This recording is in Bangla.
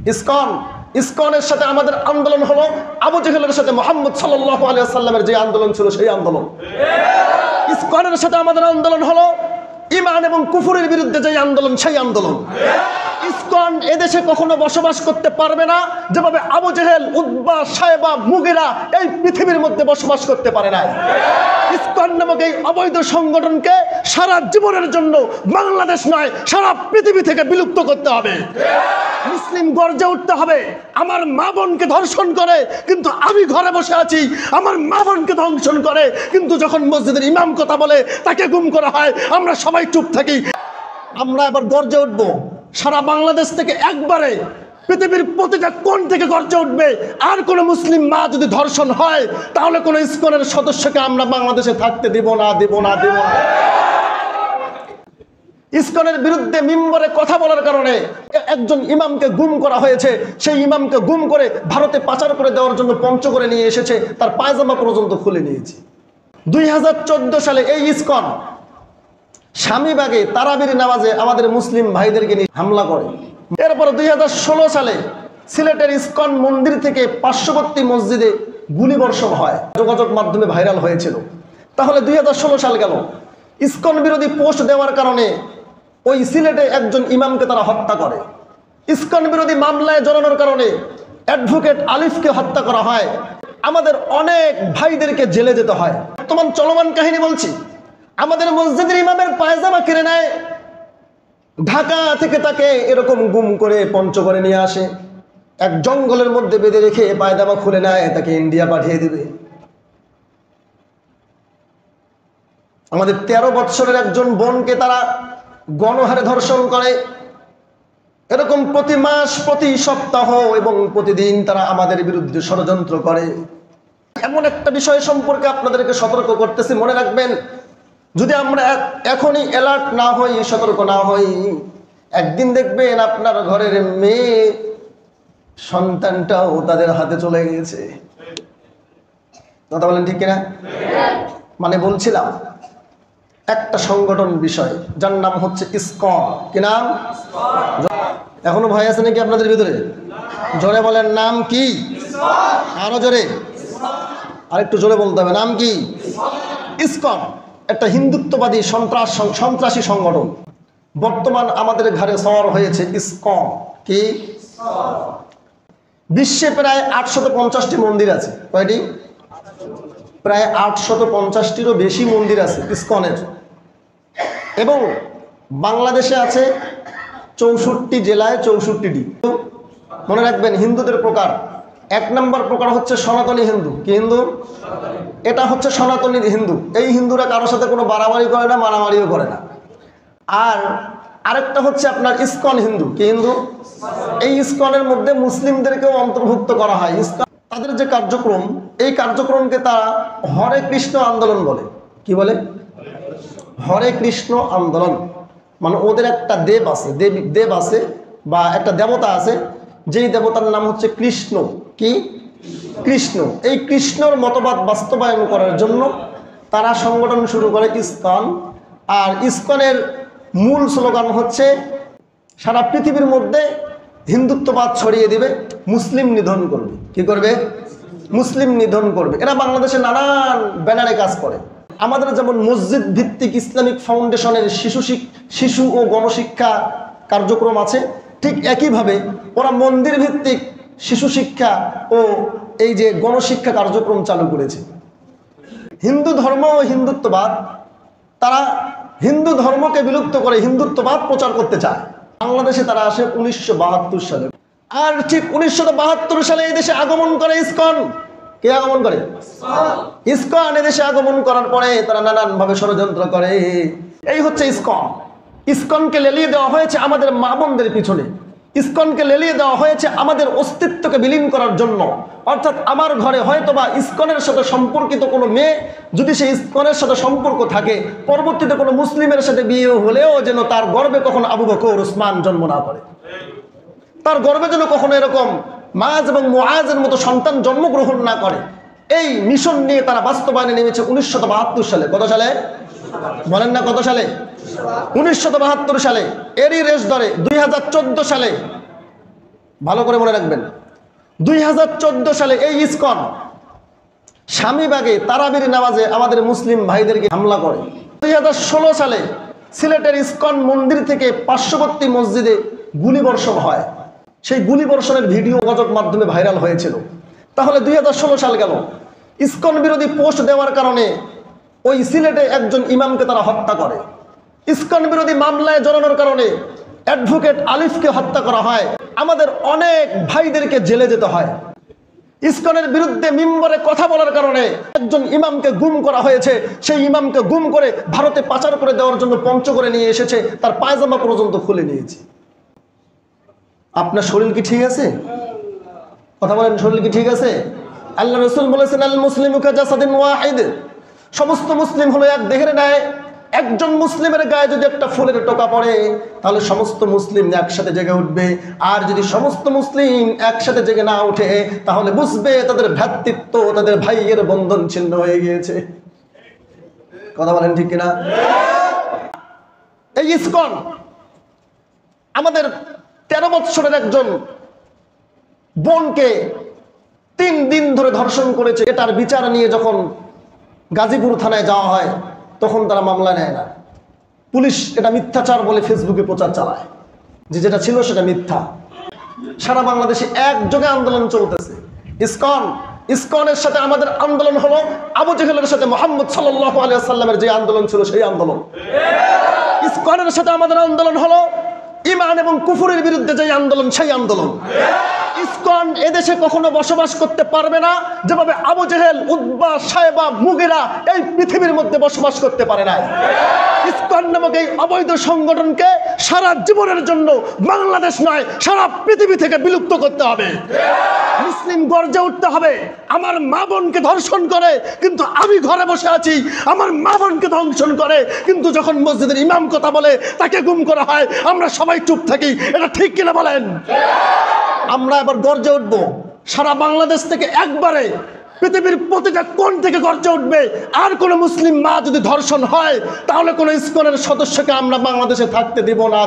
ইসকন, ইসকনের সাথে আমাদের আন্দোলন হলো আবু জেহেলের সাথে মুহাম্মদ সাল্লাল্লাহু আলাইহি ওয়াসাল্লামের যে আন্দোলন ছিল সেই আন্দোলন। ইসকনের সাথে আমাদের আন্দোলন হলো ঈমান এবং কুফরের বিরুদ্ধে যে আন্দোলন সেই আন্দোলন। ইসকন এদেশে কখনো বসবাস করতে পারবে না যেভাবে আবু জেহেল, উতবা, সায়বা, মুগিরা এই পৃথিবীর মধ্যে বসবাস করতে পারে না। ইসকন নামক এই অবৈধ সংগঠনকে সারা জীবনের জন্য বাংলাদেশ নয় সারা পৃথিবী থেকে বিলুপ্ত করতে হবে। মুসলিম গর্জে উঠতে হবে। আমার মা বোনকে ধর্ষণ করে কিন্তু আমি ঘরে বসে আছি, আমার মা বোনকে ধর্ষণ করে কিন্তু যখন মসজিদের ইমাম কথা বলে তাকে গুম করা হয় আমরা সবাই চুপ থাকি। আমরা এবার গর্জে উঠবো। সারা বাংলাদেশ থেকে একবারে পৃথিবীর প্রতিটা কোণ থেকে গর্জে উঠবে। আর কোনো মুসলিম মা যদি ধর্ষণ হয় তাহলে কোনো ইসকনের সদস্যকে আমরা বাংলাদেশে থাকতে দেব না, দেব না, দেব না। ইসকনের বিরুদ্ধে মিম্বরে কথা বলার কারণে একজন ইমামকে গুম করা হয়েছে। সেই ইমামকে গুম করে ভারতে পাচার করে দেওয়ার জন্য পঞ্চগড়ে নিয়ে এসেছে, তার পায়জামা পর্যন্ত খুলে নিয়েছে। 2014 সালে এই ইসকন স্বামীবাগে তারাবির নামাজে আমাদের মুসলিম ভাইদেরকে নিয়ে হামলা করে। এরপরে 2016 সালে সিলেটের ইসকন মন্দির থেকে পার্শ্ববর্তী মসজিদে গুলিবর্ষণ হয়, যোগাযোগ মাধ্যমে ভাইরাল হয়েছিল। তাহলে 2016 সাল গেল। ইসকন বিরোধী পোস্ট দেওয়ার কারণে ওই সিলেটে একজন ইমামকে তারা হত্যা করে। ইসকন বিরোধী মামলায় জড়ানোর কারণে অ্যাডভোকেট আলিফকে হত্যা করা হয়। আমাদের অনেক ভাইদেরকে জেলে যেতে হয়। বর্তমান চলমান কাহিনী বলছি, আমাদের মসজিদের ইমামের পায়জামা কিনে নেয়, ঢাকা থেকে তাকে এরকম গুম করে পঞ্চগড়ে নিয়ে আসে, এক জঙ্গলের মধ্যে বেঁধে রেখে পায়জামা খুলে নেয়, তাকে ইন্ডিয়া পাঠিয়ে দেবে। আমাদের 13 বৎসরের একজন বোনকে তারা গণহারে ধর্ষণ করে। এরকম প্রতি মাস, প্রতি সপ্তাহ এবং প্রতিদিন তারা আমাদের বিরুদ্ধে ষড়যন্ত্র করে। এমন একটা বিষয় সম্পর্কে আপনাদেরকে সতর্ক করতেছি, মনে রাখবেন, যদি আমরা এখনই অ্যালার্ট না হই, সতর্ক না হই, একদিন দেখবেন আপনার ঘরের মেয়ে সন্তানটাও তাদের হাতে চলে গেছে। কথা বলেন ঠিক কিনা? মানে বলছিলাম একটা সংগঠন বিষয় যার নাম হচ্ছে ইসকন। কি নাম? এখনো ভয় আছে নাকি আপনাদের ভিতরে? জোরে বলেন, নাম কি? আরো জোরে, আরেকটু জোরে বলতে হবে। নাম কি? ইসকন একটা হিন্দুত্ববাদী সন্ত্রাসী সংগঠন। বর্তমান আমাদের ঘরে সওয়ার হয়েছে ইসকন। কি? বিশ্বে প্রায় 850টি মন্দির আছে। কয়টি? প্রায় 850টিরও বেশি মন্দির আছে ইসকনের। এবং বাংলাদেশে আছে 64 জেলায় 64টি। মনে রাখবেন, হিন্দুদের প্রকার 1 নম্বর প্রকার হচ্ছে সনাতনী হিন্দু। কি হিন্দু? এটা হচ্ছে সনাতনী হিন্দু। এই হিন্দুরা কারোর সাথে কোনো বাড়াবাড়ি করে না, মারামারিও করে না। আর আরেকটা হচ্ছে আপনার ইসকন হিন্দু। কি হিন্দু? এই ইসকনের মধ্যে মুসলিমদেরকেও অন্তর্ভুক্ত করা হয়। তাদের যে কার্যক্রম, এই কার্যক্রমকে তারা হরে কৃষ্ণ আন্দোলন বলে। কি বলে? হরে কৃষ্ণ আন্দোলন। মানে ওদের একটা দেব আছে, দেব আছে বা একটা দেবতা আছে, যেই দেবতার নাম হচ্ছে কৃষ্ণ। কি? কৃষ্ণ। এই কৃষ্ণর মতবাদ বাস্তবায়ন করার জন্য তারা সংগঠন শুরু করে ইসকন। আর ইসকনের মূল স্লোগান হচ্ছে সারা পৃথিবীর মধ্যে হিন্দুত্ববাদ ছড়িয়ে দিবে, মুসলিম নিধন করবে। কি করবে? মুসলিম নিধন করবে। এরা বাংলাদেশে নানান ব্যানারে কাজ করে। আমাদের যেমন মসজিদ ভিত্তিক ইসলামিক ফাউন্ডেশনের শিশু ও গণশিক্ষা কার্যক্রম আছে, ঠিক একইভাবে ওরা মন্দির ভিত্তিক শিশু শিক্ষা ও এই যে গণশিক্ষা কার্যক্রম চালু করেছে। হিন্দু ধর্ম ও হিন্দুত্ববাদ, তারা হিন্দু ধর্মকে বিলুপ্ত করে হিন্দুত্ববাদ প্রচার করতে চায়। বাংলাদেশে তারা আসে 1972 সালে। আর ঠিক 1972 সালে এই দেশে আগমন করে ইসকন। কে আগমন করে? ইসকন এদেশে আগমন করার পরে তারা নানানভাবে ষড়যন্ত্র করে। এই হচ্ছে ইসকন। ইসকনকে লেলিয়ে দেওয়া হয়েছে আমাদের মা বোনদের পিছনে। ইসকনকে লেলিয়ে দেওয়া হয়েছে আমাদের অস্তিত্বকে বিলীন করার জন্য। অর্থাৎ আমার ঘরে হয়তোবা ইসকনের সাথে সম্পর্কিত কোনো মেয়ে যদি সে ইসকনের সাথে সম্পর্ক থাকে, পরবর্তীতে কোনো মুসলিমের সাথে বিয়ে হলেও যেন তার গর্ভে কখনো আবু বকর, উসমান জন্ম না করে। তার গর্ভে যেন কখনো এরকম মাজ এবং মুআজের মতো সন্তান জন্মগ্রহণ না করে। এই মিশন নিয়ে তারা বাস্তবায়নে নেমেছে 1972 সালে। কত সালে? বলেন না কত সালে? 1972 সালে। এরই রেশ ধরে 2014 সালে ভালো করে মনে রাখবেন। 2014 সালে এই ইসকন স্বামীবাগে তারাবির নামাজে আমাদের মুসলিম ভাইদেরকে হামলা করে। 2016 সালে সিলেটের ইসকন মন্দির থেকে পার্শ্ববর্তী মসজিদে গুলিবর্ষণ হয়। সেই গুলিবর্ষণের ভিডিও যোগাযোগ মাধ্যমে ভাইরাল হয়েছিল। তাহলে 2016 সাল গেল, ইসকন বিরোধী পোস্ট দেওয়ার কারণে ওই সিলেটে একজন ইমামকে তারা হত্যা করে। ইসকন বিরোধী মামলায় জড়ানোর কারণে অ্যাডভোকেট আলিফকে হত্যা করা হয়। আমাদের অনেক ভাইদেরকে জেলে যেতে হয়। ইসকনের বিরুদ্ধে মিম্বরে কথা বলার কারণে একজন ইমামকে গুম করা হয়েছে। সেই ইমামকে গুম করে ভারতে পাচার করে দেওয়ার জন্য পঞ্চগড়ে নিয়ে এসেছে, তার পায়জামা পর্যন্ত খুলে নিয়েছে। আপনার শরীর কি ঠিক আছে? কথা বলেন, শরীর কি ঠিক আছে? আল্লাহ রাসূল বলেছেন, আল মুসলিমু কাজাসাদিন ওয়াহিদ, সমস্ত মুসলিম হলো এক দেহের ন্যায়। একজন মুসলিমের গায়ে যদি একটা ফুলের টোকা পড়ে তাহলে সমস্ত মুসলিম একসাথে জেগে উঠবে। আর যদি সমস্ত মুসলিম একসাথে জেগে না উঠে তাহলে বুঝবে তাদের ভ্রাতৃত্ব, তাদের ভাইয়ের বন্ধন ছিন্ন হয়ে গিয়েছে। কথা বলেন ঠিক কিনা? এই ইসকন আমাদের 13 বৎসরের একজন বোনকে 3 দিন ধরে ধর্ষণ করেছে। এটার বিচার নিয়ে যখন গাজীপুর থানায় যাওয়া হয় তখন তারা মামলা নেয় না। পুলিশ এটা মিথ্যাচার বলে ফেসবুকে প্রচার চালায় যে যেটা ছিল সেটা মিথ্যা। সারা বাংলাদেশে একযোগে আন্দোলন চলতেছে। ইসকনের সাথে আমাদের আন্দোলন হলো আবু জেহেলের সাথে মুহাম্মদ সাল্লাল্লাহু আলাইহি ওয়াসাল্লামের যে আন্দোলন ছিল সেই আন্দোলন। ইসকনের সাথে আমাদের আন্দোলন হলো ঈমান এবং কুফরের বিরুদ্ধে যে আন্দোলন, সেই আন্দোলন। ইসকন এদেশে কখনো বসবাস করতে পারবে না যেভাবে আবু জেহেল, উতবা, সায়বা, মুগিরা এই পৃথিবীর মধ্যে বসবাস করতে পারে না। ইসকন নামক এই অবৈধ সংগঠনকে সারা জীবনের জন্য বাংলাদেশ নয় সারা পৃথিবী থেকে বিলুপ্ত করতে হবে। মুসলিম গর্জে উঠতে হবে। আমার মা বোনকে ধর্ষণ করে কিন্তু আমি ঘরে বসে আছি, আমার মা বোনকে ধর্ষণ করে কিন্তু যখন মসজিদের ইমাম কথা বলে তাকে গুম করা হয় আমরা সবাই চুপ থাকি। এটা ঠিক কিনা বলেন? আমরা এবার গর্জে উঠবো। সারা বাংলাদেশ থেকে একবারে পৃথিবীর প্রতিটা কোণ থেকে গর্জে উঠবে। আর কোন মুসলিম মা যদি ধর্ষণ হয় তাহলে কোন ইসকনের সদস্যকে আমরা বাংলাদেশে থাকতে দিব না।